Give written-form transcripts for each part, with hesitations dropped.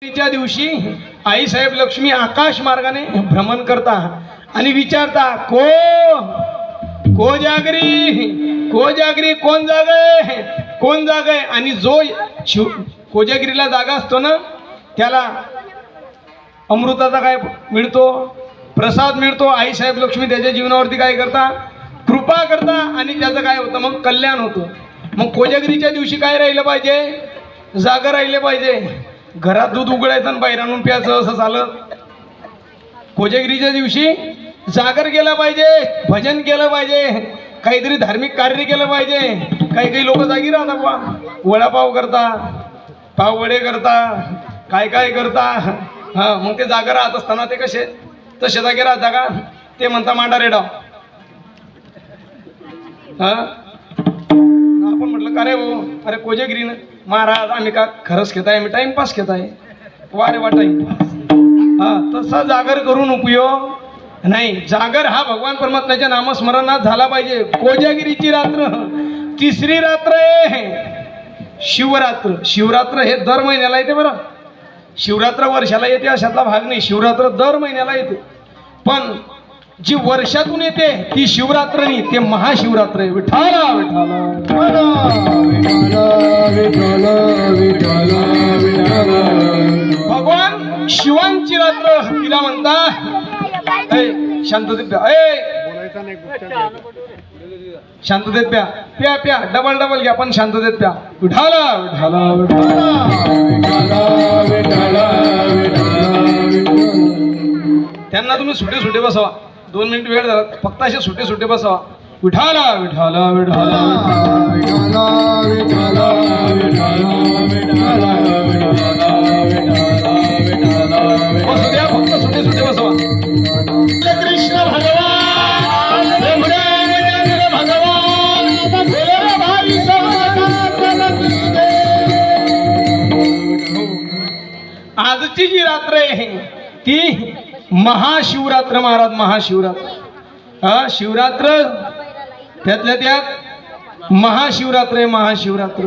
च्या दिवशी आई साहेब लक्ष्मी आकाश मार्गाने भ्रमण करता आणि विचारता को जागरी कोण जागे आणि जो कोजागिरीला जागा असतो ना त्याला अमृताचा काय मिळतो, प्रसाद मिळतो। आई साहेब लक्ष्मी त्याच्या जीवनावरती काय करता, कृपा करता आणि त्याचं काय होतं मग कल्याण होतं। मग कोजागिरीच्या दिवशी काय राहिलं पाहिजे, जागा राहिले पाहिजे। घरात दूध उघडायचं आणि बाहेर आणून प्यायचं असं चालत। कोजागिरीच्या दिवशी जागर केला पाहिजे, भजन केलं पाहिजे, काहीतरी धार्मिक कार्य केलं पाहिजे। काही लोक जागी राहतात बा, वडापाव करता, पाववडे करता, काय करता। हा मग ते जागा राहत असताना ते कसे तसे जागे राहता का, ते म्हणता मांडा रेडाव। हा आपण म्हटलं का रे भाऊ, अरे कोजागिरीनं महाराज आम्ही का खरंच घेताय, आम्ही टाइमपास घेताय। वा रे वा टाइमपास। हा तसा जागर करून उपयोग नाही। जागर हा भगवान परमात्म्याच्या नामस्मरणात झाला पाहिजे। कोजागिरीची रात्र तिसरी रात्र आहे शिवरात्र। शिवरात्र हे दर महिन्याला येते बरं। शिवरात्र वर्षाला येते अशातला भाग नाही, शिवरात्र दर महिन्याला येते। पण जी वर्षातून येते ती शिवरात्र नाही, ते महाशिवरात्र आहे। विठाला भगवान शिवांची रात्र तिला म्हणता शांततेत प्या, शांततेत प्या प्या प्या, डबल घ्या पण शांततेत प्या। विठाला त्यांना तुम्ही सुटे बसवा, 2 मिनिट वेळ झाला, फक्त असे सुटे बसवा। विठाला बसू द्या, फक्त सुटे बसवा। कृष्ण भगवान आजची जी रात्र आहे ती महाशिवरात्र महाराज, महाशिवरात्र। हा शिवरात्र त्यातल्या त्यात महाशिवरात्र आहे, महाशिवरात्र।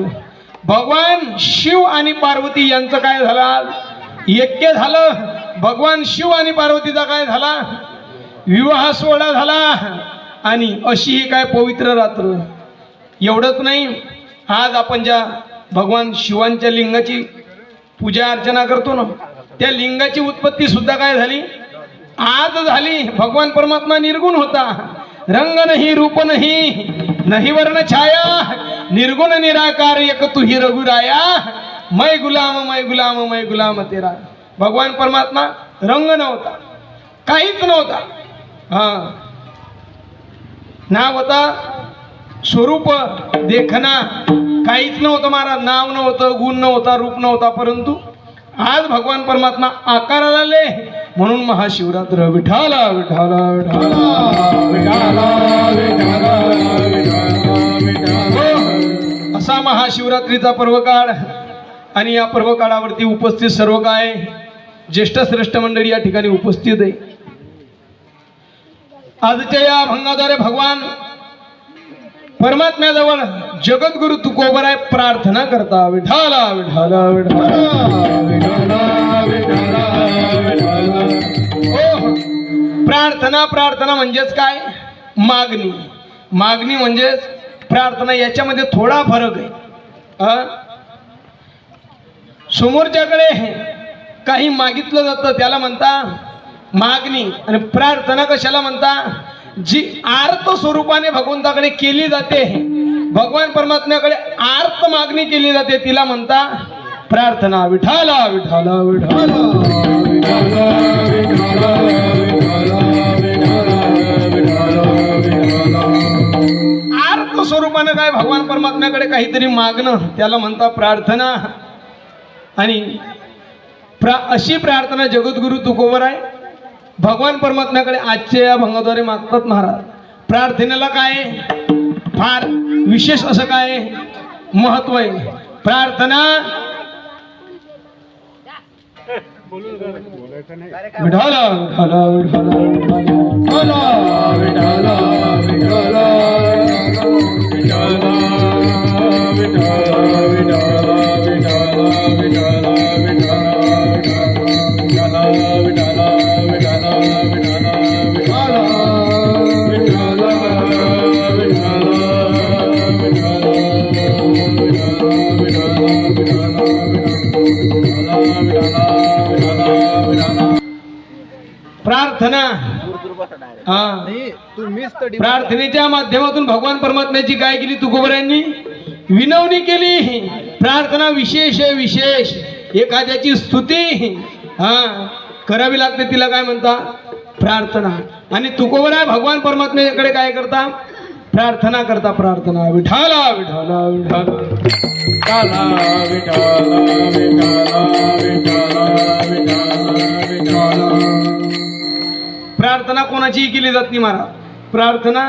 भगवान शिव आणि पार्वती यांचं काय झालं, ऐक्य झालं। भगवान शिव आणि पार्वतीचा काय झाला, विवाह सोहळा झाला। आणि अशी ही काय पवित्र रात्र। एवढंच नाही, आज आपण ज्या भगवान शिवांच्या लिंगाची पूजा अर्चना करतो ना, त्या लिंगाची उत्पत्ती सुद्धा काय झाली, आज झाली। भगवान परमात्मा निर्गुण होता, रंग नाही रूप नाही वर्ण छाया, निर्गुण निराकार एक तू ही रघुराया, मैं गुलाम तेरा। भगवान परमात्मा रंग नव्हता, काहीच नव्हता। हा नाव होता, स्वरूप देखना काहीच नव्हतं महाराज, नाव नव्हतं, गुण नव्हता, रूप नव्हता। परंतु आज भगवान परमात्मा आकाराला आले म्हणून महाशिवरात्र। विठाला असा महाशिवरात्रीचा पर्व काळ। आणि या पर्व काळावरती उपस्थित सर्व काय ज्येष्ठ श्रेष्ठ मंडळी या ठिकाणी उपस्थित आहे। आजच्या या भंगाद्वारे भगवान परमात्म्याजवळ जगद्गुरु तुकोबराय प्रार्थना करता। विठाला प्रार्थना म्हणजेच काय, मागणी म्हणजेच प्रार्थना। याच्यामध्ये थोडा फरक आहे। समोरच्याकडे काही मागितलं जातं त्याला म्हणता मागणी, आणि प्रार्थना कशाला म्हणता, जी आर्त स्वरूपाने भगवंताकडे केली जाते, भगवान परमात्म्याकडे आर्त मागणी केली जाते, तिला म्हणता प्रार्थना। विठाला आर्त स्वरूपाने काय भगवान परमात्म्याकडे काहीतरी मागणं त्याला म्हणता प्रार्थना। आणि अशी प्रार्थना जगद्गुरु तुकोबराय भगवान परमात्म्याकडे आजच्या या भंगाद्वारे मागतात महाराज। प्रार्थनेला काय फार विशेष असं काय महत्व आहे। प्रार्थना विठाला प्रार्थना प्रार्थनेच्या माध्यमातून भगवान परमात्म्याची काय केली तुकोबरायांनी विनवणी केली. प्रार्थना विशेष आहे, विशेष एखाद्याची स्तुती करावी लागते, तिला काय म्हणता प्रार्थना. आणि तुकोबराय भगवान परमात्म्याकडे काय करता प्रार्थना करता. प्रार्थना विठाला विठाला विठाला विठाला विठाला विठाला विठाला विठाला. प्रार्थना कोणाचीही केली जात नाही महाराज, प्रार्थना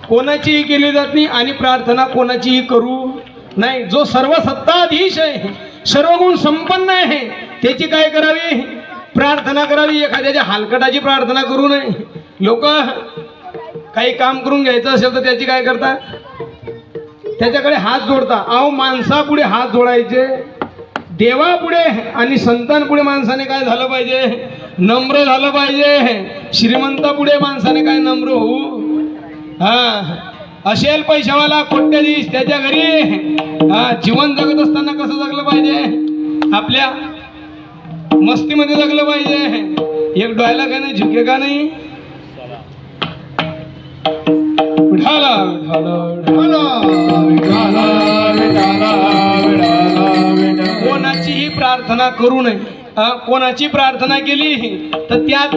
कोणाचीही केली जात नाही आणि प्रार्थना कोणाचीही करू नाही. जो सर्व सत्ताधीश आहे, सर्व गुण संपन्न आहे, त्याची काय करावी प्रार्थना करावी. एखाद्याच्या हलकटाची प्रार्थना करू नये. लोक काही काम करून घ्यायचं असेल तर त्याची काय करता त्याच्याकडे हात जोडता. अहो माणसापुढे हात जोडायचे, देवापुढे आणि संतांपुढे माणसाने काय झालं पाहिजे नम्र झालं पाहिजे. श्रीमंतापुढे माणसाने काय नम्र होऊ. असेल पैशावाला कोट्याधीश त्याच्या घरी जीवन जगत असताना कसं जगलं पाहिजे आपल्या मस्तीमध्ये जगलं पाहिजे. एक डोळ्याला काय नाही झुके का नाही. विठाला विठाला विठाला विठाला विठाला. कोणाचीही प्रार्थना करू नये. कोणाची प्रार्थना केली तर त्यात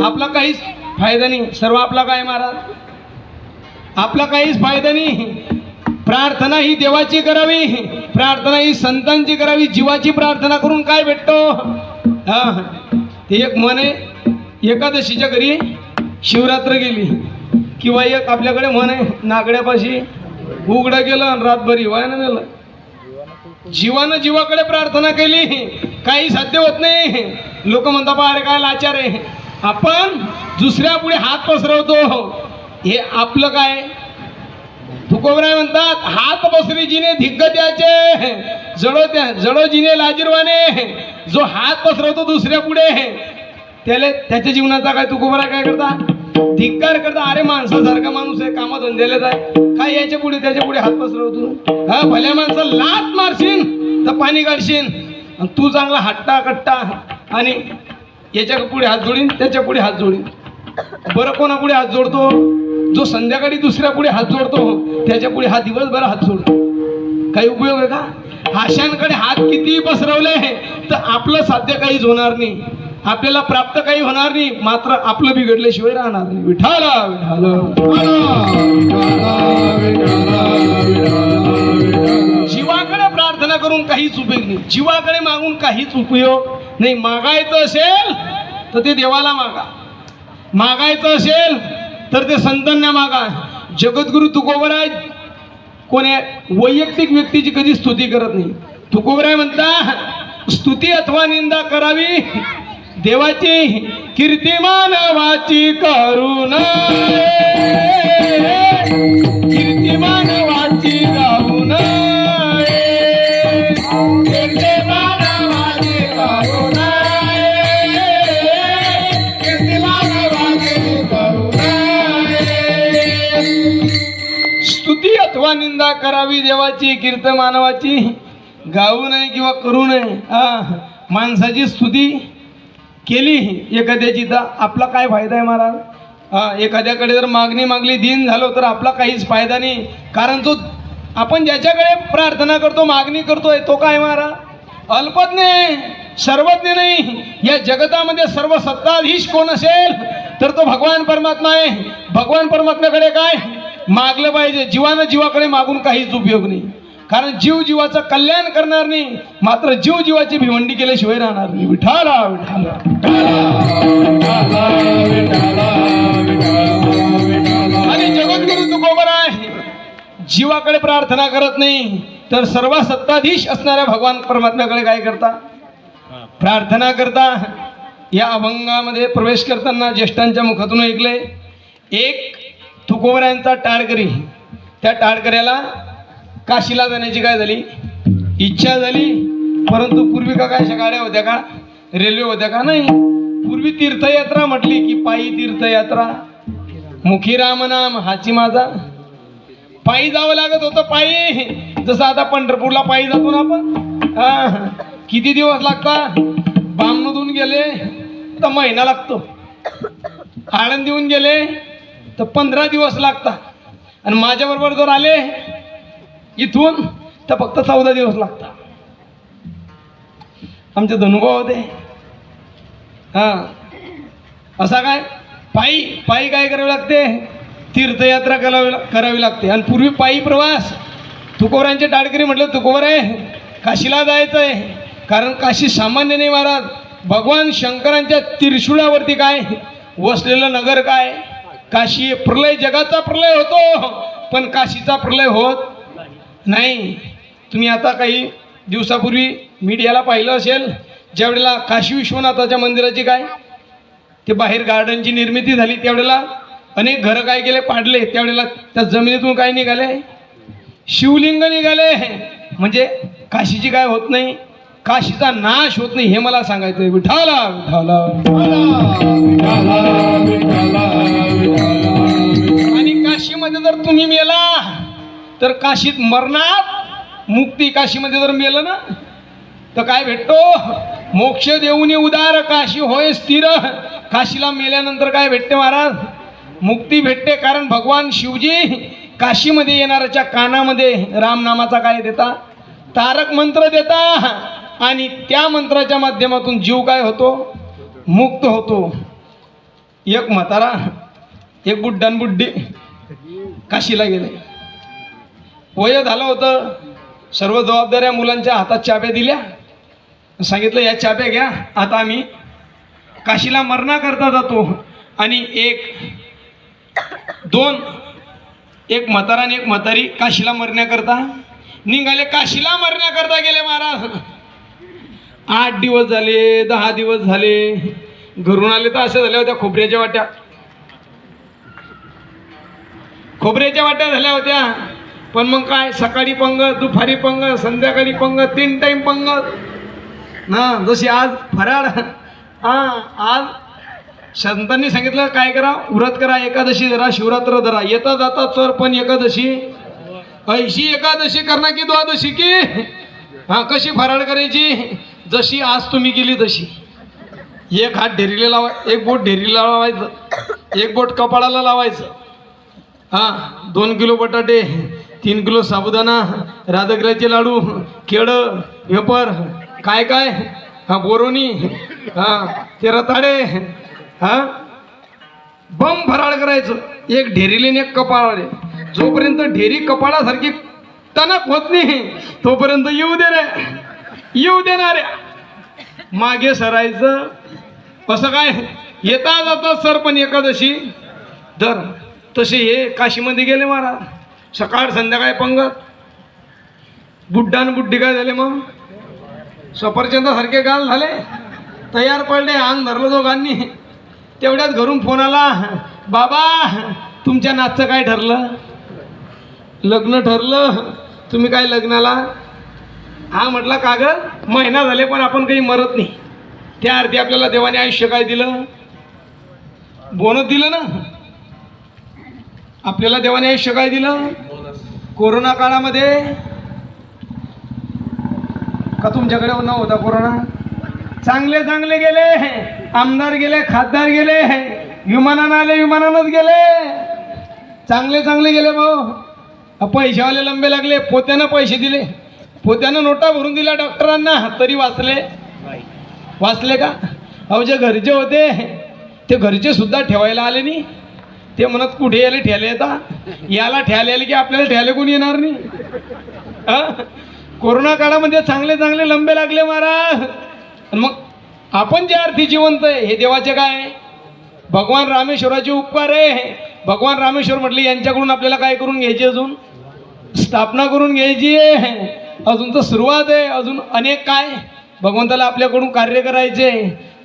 आपला काहीच फायदा नाही. सर्व आपला काय महाराज आपला काहीच फायदा नाही. प्रार्थना ही देवाची करावी, प्रार्थना ही संतांची करावी. जीवाची प्रार्थना करून काय भेटतो ते एक म्हण आहे. एकादशीच्या घरी शिवरात्र गेली किंवा एक आपल्याकडे म्हण आहे नागड्यापाशी उघडं गेलं आणि रातभरी वायानं नेलं. जीवानं जीवाकडे प्रार्थना केली काही साध्य होत नाही. लोक म्हणतात पहा अरे काय लाचार आहे. आपण दुसऱ्या पुढे हात पसरवतो हे आपलं काय. तुकोबराय म्हणतात हात पसरी जिने धिक्क त्याचे जडो जिने लाजीरवाने. जो हात पसरवतो दुसऱ्या पुढे त्याच्या जीवनाचा काय तुकोबराय काय करता धिक्कार करता. अरे माणसासारखा माणूस आहे, कामधंद्याला जाय काय याच्या पुढे त्याच्या पुढे हात पसरवतो. भल्या माणसं लात मारशील तर पाणी काढशील. तू चांगला हट्टा कट्टा आणि याच्या पुढे हात जोडीन त्याच्या पुढे हात जोडीन. बरं कोणा पुढे हात जोडतो जो संध्याकाळी दुसऱ्या पुढे हात जोडतो त्याच्या पुढे हा दिवसभर हात जोडतो. काही उपयोग आहे का. आशांकडे हात किती पसरवले तर आपलं साध्य काहीच होणार नाही, आपल्याला प्राप्त काही होणार नाही, मात्र आपलं बिघडल्याशिवाय राहणार नाही. विठाला जीवाकडे प्रार्थना करून काहीच उपयोग नाही, जीवाकडे मागून काहीच उपयोग नाही. मागायचं असेल तर ते देवाला मागा, मागायचं असेल तर ते संतांना मागा. जगद्गुरु तुकोबराय कोणी वैयक्तिक व्यक्तीची कधी स्तुती करत नाही. तुकोबराय म्हणता स्तुती अथवा निंदा करावी देवाची, कीर्ती मानवाची करू नये, कीर्ती मानवाची गाऊ नये, कीर्ती मानवाची गाऊ नये, कीर्ती मानवाची करू नये. स्तुती अथवा निंदा करावी देवाची, कीर्ती मानवाची गाऊ नये किंवा करू नये. माणसाची स्तुती केली एखाद्याची तर आपला काय फायदा आहे महाराज. एखाद्याकडे जर मागणी मागली दिन झालो तर आपला काहीच फायदा नाही. कारण तो आपण ज्याच्याकडे प्रार्थना करतो मागणी करतोय तो काय महाराज अल्पज्ञ सर्वज्ञ नाही. या जगतामध्ये सर्व सत्ताधीश कोण असेल तर तो भगवान परमात्मा आहे. भगवान परमात्म्याकडे काय मागलं पाहिजे. जीवानं जीवाकडे मागून काहीच उपयोग नाही. कारण जीव जीवाचं कल्याण करणार नाही, मात्र जीव जीवाची भिवंडी केल्याशिवाय राहणार नाही. विठाला विठाला आणि जगद्गुरु तुकोबराय जीवाकडे प्रार्थना करत नाही तर सर्व सत्ताधीश असणाऱ्या भगवान परमात्म्याकडे काय करता प्रार्थना करता. या अभंगामध्ये प्रवेश करताना ज्येष्ठांच्या मुखातून ऐकले एक तुकोबरायांचा टाळकरी, त्या टाळकऱ्याला काशीला जाण्याची काय झाली इच्छा झाली. परंतु पूर्वी का काय गाड्या होत्या का रेल्वे होत्या का नाही. पूर्वी तीर्थयात्रा म्हटली की पायी तीर्थयात्रा, मुखी राम नाम हाची माझा. पायी जावं लागत होतं. पायी जसं आता पंढरपूरला पायी जातो ना आपण किती दिवस लागतात? बामणून गेले तर महिना लागतो, आळंदीहून गेले तर 15 दिवस लागतात, आणि माझ्याबरोबर जर आले इथून तर फक्त 14 दिवस लागतात. आमचे अनुभव होते. हां, असा काय पायी पायी काय करावे लागते? तीर्थयात्रा करावी लागते. आणि पूर्वी पायी प्रवास, तुकोबरांचे टाळकरी म्हटलं तुकोबर आहे काशीला जायचं आहे, कारण काशी सामान्य नाही महाराज. भगवान शंकरांच्या त्रिशूळावरती काय वसलेलं नगर काय काशी. प्रलय, जगाचा प्रलय होतो, पण काशीचा प्रलय होत नाही. तुम्ही आता काही दिवसापूर्वी मीडियाला पाहिलं असेल, ज्यावेळेला काशी विश्वनाथाच्या मंदिराची काय ते बाहेर गार्डनची निर्मिती झाली, त्यावेळेला अनेक घरं काय केले पाडले. त्यावेळेला त्या जमिनीतून काय निघाले? शिवलिंग निघाले. म्हणजे काशीची काय होत नाही, काशीचा नाश होत नाही, हे मला सांगायचं आहे. विठाला विठाला आणि काशीमध्ये जर तुम्ही मेला तर काशीत मरणार मुक्ती. काशीमध्ये जर मेलं ना तर काय भेटतो? मोक्ष देऊनी उदार काशी होय स्थिर. काशीला मेल्यानंतर काय भेटते महाराज? मुक्ती भेटते. कारण भगवान शिवजी काशीमध्ये येणाऱ्याच्या कानामध्ये रामनामाचा काय देता? तारक मंत्र देता, आणि त्या मंत्राच्या माध्यमातून जीव काय होतो? मुक्त होतो. एक म्हातारा, एक बुड्ढा आणि बुड्ढी काशीला गेले. वय झालं होतं, सर्व जबाबदाऱ्या मुलांच्या हातात चाब्या दिल्या, सांगितलं या चाब्या घ्या, आता आम्ही काशीला मरणाकरता जातो. आणि एक म्हातारा आणि एक म्हातारी काशीला मरण्याकरता निघाले. काशीला मरण्याकरता गेले महाराज. 8 दिवस झाले, 10 दिवस झाले, घरून आले तर असे झाल्या होत्या खोबऱ्याच्या वाट्या. खोबऱ्याच्या वाट्या झाल्या होत्या. पण मग काय, सकाळी पंगत, दुपारी पंगत, संध्याकाळी पंगत, 3 टाइम पंगत ना. जशी आज फराळ, आज संतांनी सांगितलं काय करा? व्रत करा, एकादशी धरा, शिवरात्र धरा. येता जाता चर पण एकादशी, ऐशी एकादशी करणार की द्वादशी की. कशी फराळ करायची? जशी आज तुम्ही केली तशी. एक हात ढेरीला लावायचं, एक बोट ढेरीला लावायचं, एक बोट कपाळाला लावायचं. 2 किलो बटाटे, 3 किलो साबुदाणा, राजगिराचे लाडू, केळं, वेपर, काय काय, बोरोनी, ते रताळे, बम फराळ करायचं. एक ढेरीले आणि एक कपाळाले. जोपर्यंत ढेरी कपाळासारखी टणक होत नाही तोपर्यंत येऊ दे रे, येऊ देणाऱ्या. मागे सरायचं. असं काय, येता जाता सर पण एकादशी धर. तसे हे काशीमध्ये गेले महाराज. सकाळ संध्याकाळी पंगत. बुड्ढा आणि बुड्ढी काय झाले? मग सफरचंदासारखे गाल झाले, तयार पडले, अंग धरलं दोघांनी. तेवढ्यात घरून फोन आला, बाबा तुमच्या नाचचं काय ठरलं? लग्न ठरलं. तुम्ही काय लग्नाला? म्हटलं का ग? महिना झाले पण आपण काही मरत नाही. त्या अर्थी आपल्याला देवाने आयुष्य काय दिलं? बोनस दिलं ना. आपल्याला देवाने आयुष्य काय दिलं? कोरोना काळामध्ये का तुमच्याकडे नव्हता कोरोना? चांगले चांगले गेले, आमदार गेले, खासदार गेले, विमानानं आले, विमानानंच गेले. चांगले चांगले गेले भाऊ. पैशावाले लंबे लागले, पोत्यानं पैसे दिले, पोत्यानं नोटा भरून दिल्या डॉक्टरांना, तरी वाचले का? जे घरचे होते ते घरचे सुद्धा ठेवायला आले नाही. ते म्हणत कुठे यायला ठेले येतात, याला ठेले आले की आपल्याला ठेले कोणी येणार नाही. कोरोना काळामध्ये चांगले चांगले लंबे लागले महाराज. मग आपण जे अर्थी जिवंत आहे हे देवाचे काय? भगवान रामेश्वराचे उपकार आहे. भगवान रामेश्वर म्हटले यांच्याकडून आपल्याला काय करून घ्यायची? अजून स्थापना करून घ्यायची आहे. अजून तर सुरुवात आहे. अजून अनेक काय भगवंताला आपल्याकडून कार्य करायचे.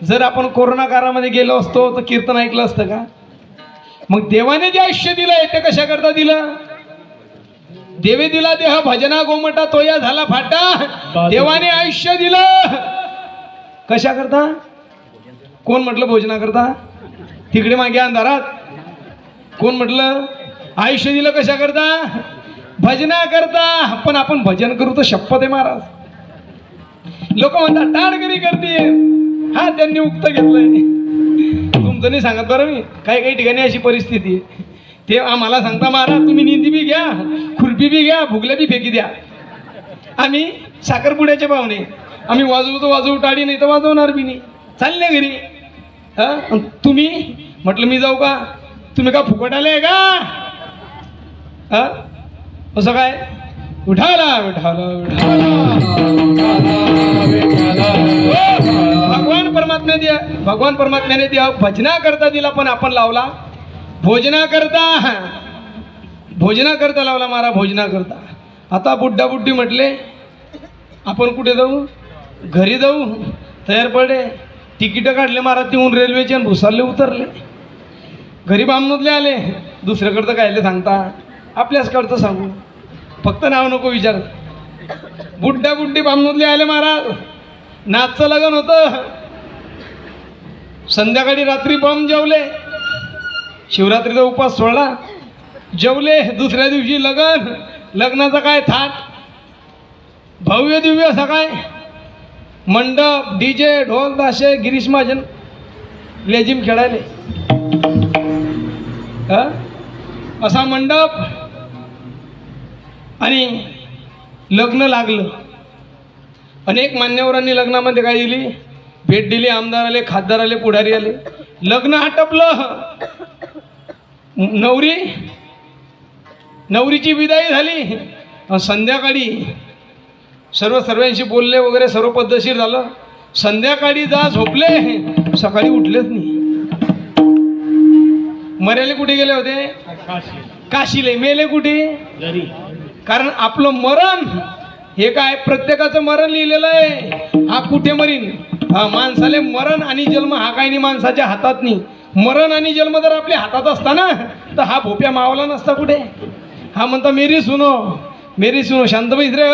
जर आपण कोरोना काळामध्ये गेलो असतो तर कीर्तन ऐकलं असतं का? मग देवाने जे आयुष्य दिलंय ते कशा करता दिलं? देवे दिला देह भजना गोमटा तोया झाला फाटा. देवाने आयुष्य दिलं कशा करता? कोण म्हटलं भोजना करता? तिकडे मागे अंधारात कोण म्हटलं? आयुष्य दिलं कशा करता? भजना करता. पण आपण भजन करू तर शपथ आहे महाराज. लोक म्हणतात टाळकरी करते, हा त्यांनी उक्त घेतलंय. तुमचं नाही सांगत बरं मी, काही काही ठिकाणी अशी परिस्थिती आहे. ते आम्हाला सांगता महाराज तुम्ही निंदी बी घ्या, खुरपी बी घ्या, भुगल्या बी फेकी द्या. आम्ही साखरपुड्याचे पाहुणे, आम्ही वाजवू टाळी, नाही तर वाजवणार बी नाही, चालले घरी. हा तुम्ही म्हटलं मी जाऊ का, तुम्ही का फुकट आले का? हा असं काय, उठाला उठाला भगवान परमात्म्याने द्या भजना करता दिला, पण आपण लावला भोजना करता लावला मारा, भोजना करता. आता बुड्ढा बुड्ढी म्हटले आपण कुठे जाऊ, घरी जाऊ, तयार पडले, तिकीट काढले मारा, तिहून रेल्वेचे आणि भुसारले उतरले. घरी बामणोतले आले, दुसऱ्याकडचं कायले सांगता, आपल्याचकडचं सांगू, फक्त नाव नको विचार. बुड्ढा बुड्ढी बामणोतले आले महाराज, नाचचं लग्न होतं. संध्याकाळी रात्री बम जेवले, शिवरात्रीचा उपास सोडला, जेवले. दुसऱ्या दिवशी लग्नाचा काय थाट, भव्य दिव्य असा काय मंडप, डीजे, ढोल ताशे, गिरीश महाजन लेझिम खेळायले. असा मंडप आणि लग्न लागलं. अनेक मान्यवरांनी लग्नामध्ये काय दिली, भेट दिली. आमदार आले, खासदार आले, पुढारी आले. लग्न आटपलं. नवरीची विदाई झाली. संध्याकाळी सर्वांशी बोलले वगैरे, सर्व पद्धतशीर झालं. संध्याकाळी जा झोपले, सकाळी उठलेच नाही. मरेले कुठे गेले होते, काशीले. मेले कुठे, कारण आपलं मरण हे काय, प्रत्येकाचं मरण लिहिलेलं आहे. हा कुठे मरीन, हा माणसाले मरण आणि जन्म हा काही नाही माणसाच्या हातात नाही. मरण आणि जन्म जर आपल्या हातात असता ना, तर हा भोप्या मावला नसता कुठे. हा म्हणता मेरी सुनो शांत बैस रे.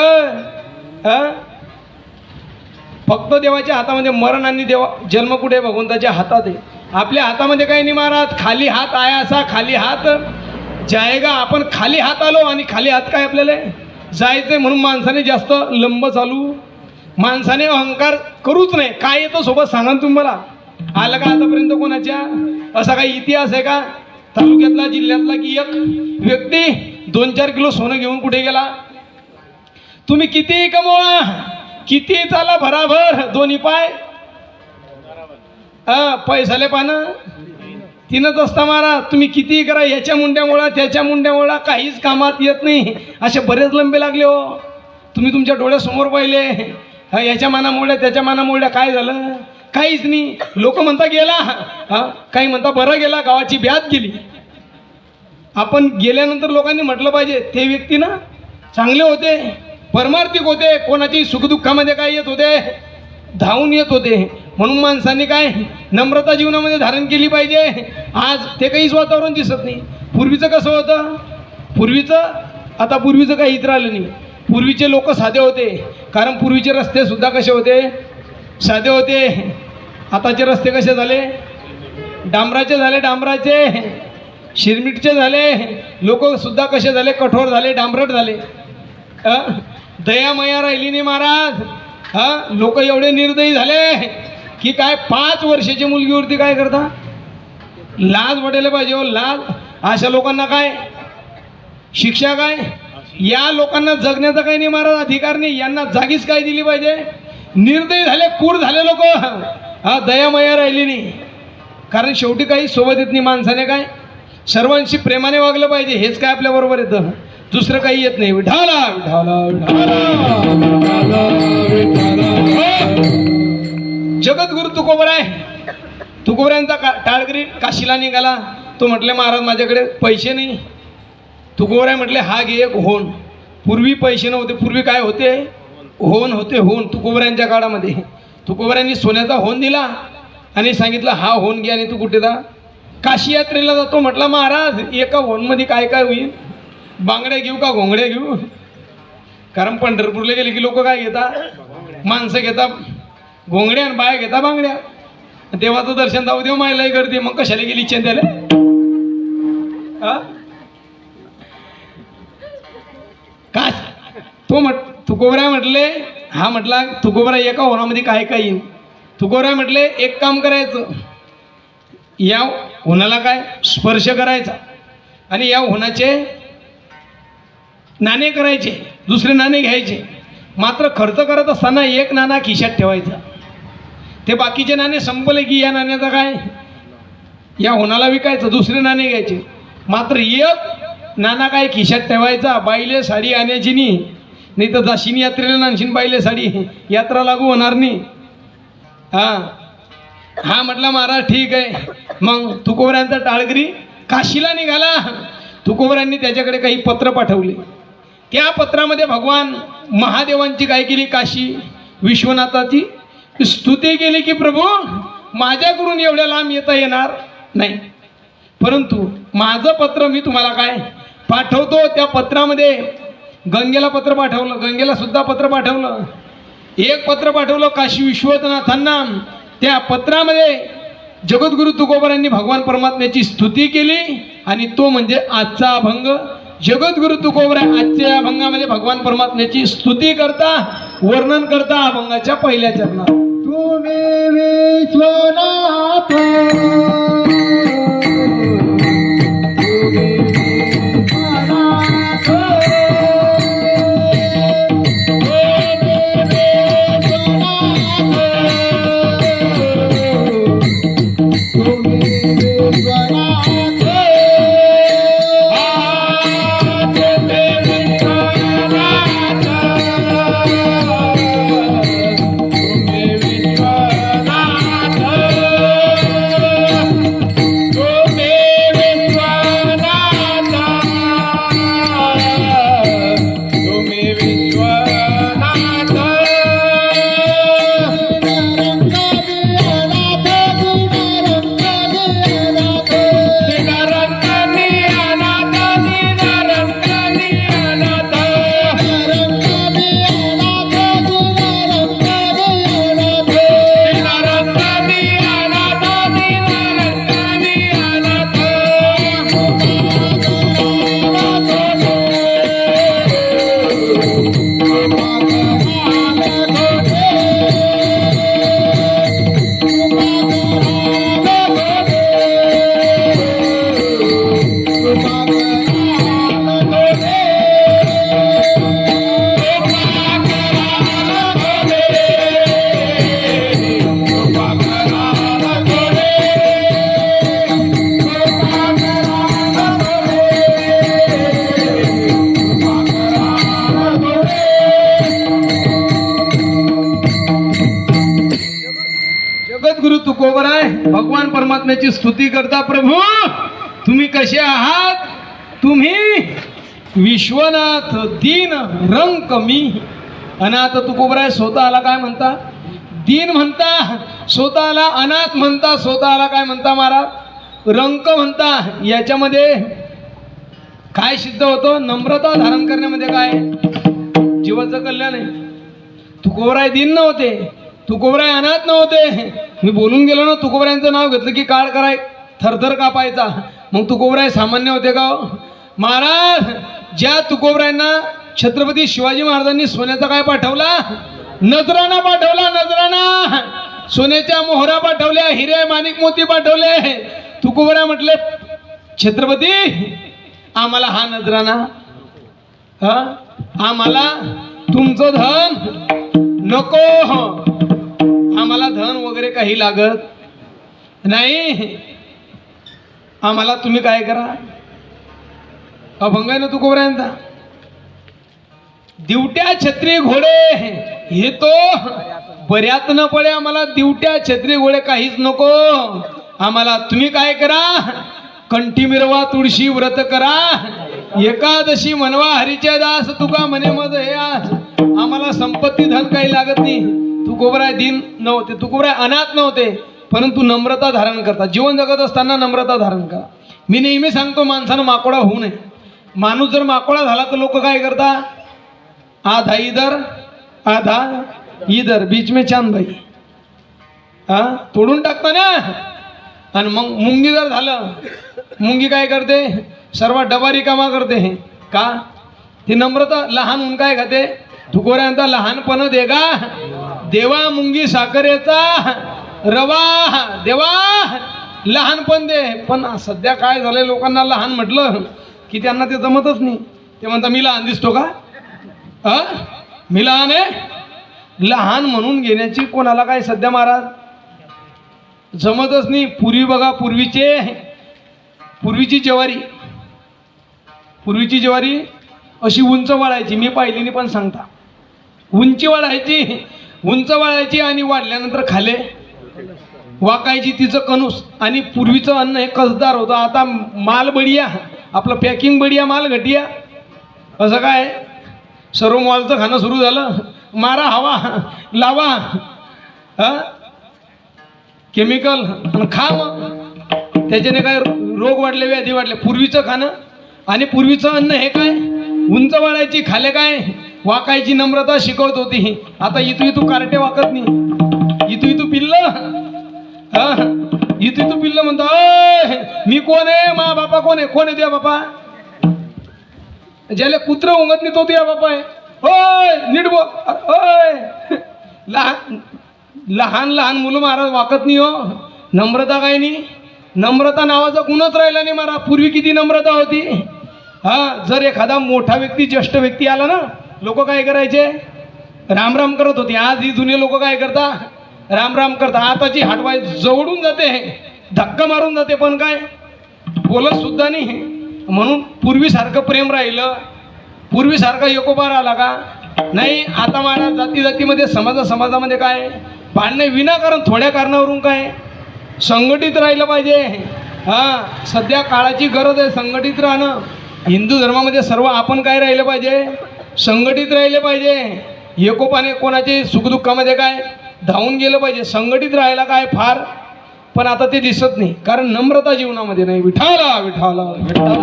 फक्त देवाच्या हातामध्ये मरण आणि जन्म कुठे, भगवंताच्या हातात आहे. आपल्या हातामध्ये काही नाही महाराज. खाली हात आया असा खाली हात जायगा. आपण खाली हात आलो आणि खाली हात काय आपल्याला जायचंय, म्हणून माणसाने जास्त लंब चालू, माणसाने अहंकार करूच नाही. काय येतं सोबत सांगा तुम्ही मला, आलं का आतापर्यंत कोणाच्या असा काही इतिहास आहे का तालुक्यातला, जिल्ह्यातला, की एक व्यक्ती 2-4 किलो सोनं घेऊन कुठे गेला. तुम्ही किती कमवा, किती चाला भराभर, दोन्ही पाय पैसाले पानं तीनच असता मारा. तुम्ही किती करा, याच्या मुंड्यामुळा त्याच्या मुंड्यामुळा, काहीच कामात येत नाही. असे बरेच लंबे लागले हो. तुम्ही तुमच्या डोळ्यासमोर पाहिले, याच्या मानामुळे त्याच्या मानामुळे काय झालं, काहीच नाही. लोक म्हणता गेला, काही म्हणता बरं गेला, गावाची ब्यात गेली. आपण गेल्यानंतर लोकांनी म्हटलं पाहिजे ते व्यक्ती ना चांगले होते, परमार्थिक होते, कोणाची सुखदुःखामध्ये काय येत होते, धावून येत होते. म्हणून माणसांनी काय नम्रता जीवनामध्ये धारण केली पाहिजे. आज ते काहीच वातावरण दिसत नाही. पूर्वीचं कसं होतं, पूर्वीचं काही इतर आलं नाही. पूर्वीचे लोक साधे होते, कारण पूर्वीचे रस्ते सुद्धा कसे होते, साधे होते. आताचे रस्ते कसे झाले, डांबराचे, शिरमिटचे झाले. लोक सुद्धा कसे झाले, कठोर झाले, डांबरट झाले. दयामया राहिली नाही महाराज. लोक एवढे निर्दयी झाले की काय 5 वर्षाची मुलगीवरती काय करता, लाज वाटायला पाहिजे हो, लाज. अशा लोकांना काय शिक्षा, काय या लोकांना जगण्याचा काही नाही महाराज, अधिकार नाही. यांना जागीच काय दिली पाहिजे. निर्दयी झाले, क्रूर झाले लोक. दयामया राहिली नाही, कारण शेवटी काही सोबत येत नाही. माणसाने काय सर्वांशी प्रेमाने वागलं पाहिजे, हेच काय आपल्या बरोबर येतं, दुसरं काही येत नाही. विठाला जगद्गुरु तुकोबरा आहे. तुकोबऱ्यांचा टाळकरी काशीला निघाला. तो म्हटले महाराज माझ्याकडे पैसे नाही. तुकोबराय म्हटले हा घे एक होन. पूर्वी पैसे नव्हते, पूर्वी काय होते, होन होते, होन. तुकोबऱ्यांच्या काळामध्ये तुकोबऱ्यांनी सोन्याचा होन दिला आणि सांगितलं हा होन घे आणि तू कुठे जा, काशी यात्रेला जातो. म्हटलं महाराज एका होनमध्ये काय काय होईल, बांगड्या घेऊ का घोंगड्या घेऊ, कारण पंढरपूरला गेले की लोक काय घेतात, माणसं घेतात घोंगड्या आणि बाया घेतात बांगड्या. देवाचं दर्शन जाऊ देव मायलाही गर्दी, मग कशाला गेली चेंद्याला. तुकोबराय म्हटले हा म्हटला तुकोबरा एका होणामध्ये काय काय येईल. तुकोबरा म्हटले एक काम करायचं, या होणाला काय स्पर्श करायचा आणि या होणाचे नाणे करायचे, दुसरे नाणे घ्यायचे. मात्र खर्च करत असताना एक नाणा खिशात ठेवायचा. ते बाकीचे नाणे संपले की या नाण्याचा काय या होणाला विकायचं, दुसरे नाणे घ्यायचे. मात्र एक नाणा काय खिशात ठेवायचा. बाईले साडी आणायची नाही तर जाशीन यात्रेला नाणशीन बाईले साडी, यात्रा लागू होणार नाही. हा म्हटला महाराज ठीक आहे. मग तुकोबऱ्यांचा टाळकरी काशीला निघाला. तुकोबऱ्यांनी त्याच्याकडे काही पत्र पाठवले. त्या पत्रामध्ये भगवान महादेवांची काय केली, काशी विश्वनाथाची स्तुती केली की प्रभू माझ्याकडून एवढ्या लांब येता येणार नाही, परंतु माझं पत्र मी तुम्हाला काय पाठवतो. त्या पत्रामध्ये गंगेला पत्र पाठवलं, गंगेला सुद्धा पत्र पाठवलं. एक पत्र पाठवलं काशी विश्वनाथांना. त्या पत्रामध्ये जगद्गुरु तुकोबरांनी भगवान परमात्म्याची स्तुती केली आणि तो म्हणजे आजचा अभंग. जगद्गुरु तुकोबरा आजच्या अभंगामध्ये भगवान परमात्म्याची स्तुती करता, वर्णन करता अभंगाच्या पहिल्या चरणात. तुम्ही विश्वनाथ जगद्गुरु तुकोबराय भगवान परमात्म्याची स्तुती करता. प्रभू तुम्ही कसे आहात, तुम्ही विश्वनाथ दीन रंक मी अनाथ. तुकोबराय स्वतःला काय म्हणता, दीन म्हणता, स्वतःला अनाथ म्हणता, स्वतःला काय म्हणता महाराज रंक म्हणता. याच्यामध्ये काय सिद्ध होतं, नम्रता धारण करण्यामध्ये काय जीवाचं कल्याण आहे. तुकोबराय दीन नव्हते, तुकोबराय अनाथ नव्हते. मी बोलून गेलो ना, तुकोबरायांचं नाव घेतलं की काळ कराय थरथर कापायचा. मग तुकोबराय सामान्य होते का महाराज? ज्या तुकोबरायांना छत्रपती शिवाजी महाराजांनी सोन्याचा काय पाठवला, नजराणा पाठवला, नजराणा सोन्याच्या मोहरा पाठवल्या, हिरे माणिक मोती पाठवले. तुकोबराय म्हटले छत्रपती आम्हाला हा नजराणा, आम्हाला तुमचं धन नको, आम्हाला धन वगैरे काही लागत नाही, आम्हाला तुम्ही काय करा. अभंग आहे ना तुकोबरायांचा. दिवट्या छत्री घोडे हे तो बऱ्यात न पडे, आम्हाला दिवट्या छत्री घोडे काहीच नको, आम्हाला तुम्ही काय करा, कंठी मिरवा तुळशी व्रत करा, एकादशी मनवा हरीचे दास, तुका म्हणे मज हे आस, आम्हाला संपत्ती धन काही लागत नाही. तुकोबराय दीन नव्हते, तुकोबराय अनाथ नव्हते, परंतु नम्रता धारण करतात. जीवन जगत असताना नम्रता धारण करा. मी नेहमी सांगतो माणसानं माकोडा होऊ नये. माणूस जर माकोडा झाला तर लोक काय करतात, आधा इधर आधा इधर, बीच में चांद भाई, तोडून टाकता ना. आणि मग मुंगी जर झालं, मुंगी काय करते, सर्व डबा रिकामा करते. का ती नम्रता लहान होऊन काय खाते, तुकोऱ्यांचा लहानपण देगा देवा मुंगी साखरेचा रवा देवा लहानपण दे. पण सध्या काय झालंय, लोकांना लहान म्हटलं की त्यांना ते जमतच नाही. ते म्हणता मी लहान दिसतो का? मी लहान आहे? लहान म्हणून घेण्याची कोणाला काय सध्या महाराज जमतच नाही. पूर्वी बघा, पूर्वीची ज्वारी अशी उंच वाढायची. मी पाहिली नाही पण सांगता, उंच वाढायची आणि वाढल्यानंतर खाले वाकायची. तिचं कणूस. आणि पूर्वीचं अन्न हे कसदार होतं. आता माल बढिया, आपलं पॅकिंग बढिया, माल घटिया. असं काय सर्व मॉलचं खाणं सुरू झालं. मारा हवा लावा केमिकल आणि खा. मग त्याच्याने काय रोग वाढले, व्याधी वाढले. पूर्वीचं खाणं आणि पूर्वीचं अन्न हे काय उंच वाढायची, खाले काय वाकायची, नम्रता शिकवत होती. आता इथू कार्टे वाकत नाही. इथू पिल्लं म्हणतो मी कोण आहे, मा बापा कोण आहे तुझ्या बापा? ज्याला कुत्र उंगत नाही तो तुझ्या बापा आहे. होय नीट बोल. होय लहान मुलं महाराज वाकत नाही. हो नम्रता काय नाही, नम्रता नावाचा गुणच राहिला नाही महाराज. पूर्वी किती नम्रता होती. जर एखादा मोठा व्यक्ती, ज्येष्ठ व्यक्ती आला ना, लोक काय करायचे, राम राम करत होते. आज ही जुने लोक काय करता, राम राम करता. आताची हाटवाय जवळून जाते, धक्का मारून जाते, पण काय बोलत सुद्धा नाही. म्हणून पूर्वीसारखं प्रेम राहिलं, पूर्वीसारखा एकोपा राहिला का नाही. आता महाराज जातीमध्ये समाजामध्ये काय भांडणे विनाकारण, थोड्या कारणावरून काय संघटित राहिलं पाहिजे. सध्या काळाची गरज आहे संघटित राहणं. हिंदू धर्मामध्ये सर्व आपण काय राहिलं पाहिजे, संघटित राहिले पाहिजे. एकोपाने कोणाचे सुखदुःखामध्ये काय धावून गेलं पाहिजे. संघटित राहायला काय फार, पण आता ते दिसत नाही, कारण नम्रता जीवनामध्ये नाही. विठाला विठाला विठाला.